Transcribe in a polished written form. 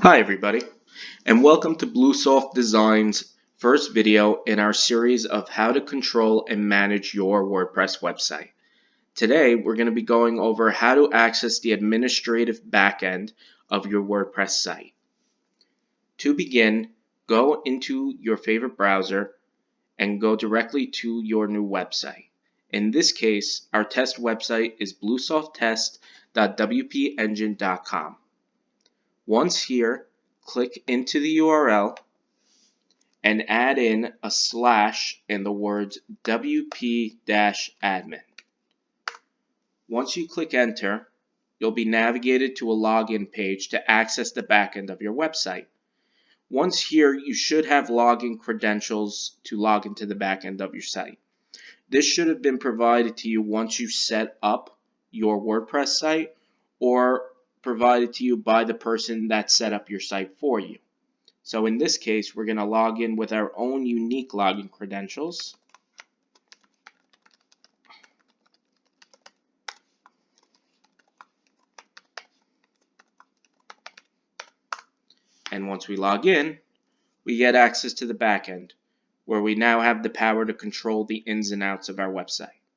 Hi everybody, and welcome to Bluesoft Design's first video in our series of how to control and manage your WordPress website. Today we're going to be going over how to access the administrative backend of your WordPress site. To begin, go into your favorite browser and go directly to your new website. In this case, our test website is bluesofttest.wpengine.com. Once here, click into the URL and add in a slash in the words wp-admin. Once you click enter, you'll be navigated to a login page to access the backend of your website. Once here, you should have login credentials to log into the backend of your site. This should have been provided to you once you set up your WordPress site or provided to you by the person that set up your site for you. So in this case, we're going to log in with our own unique login credentials. And once we log in, we get access to the backend, where we now have the power to control the ins and outs of our website.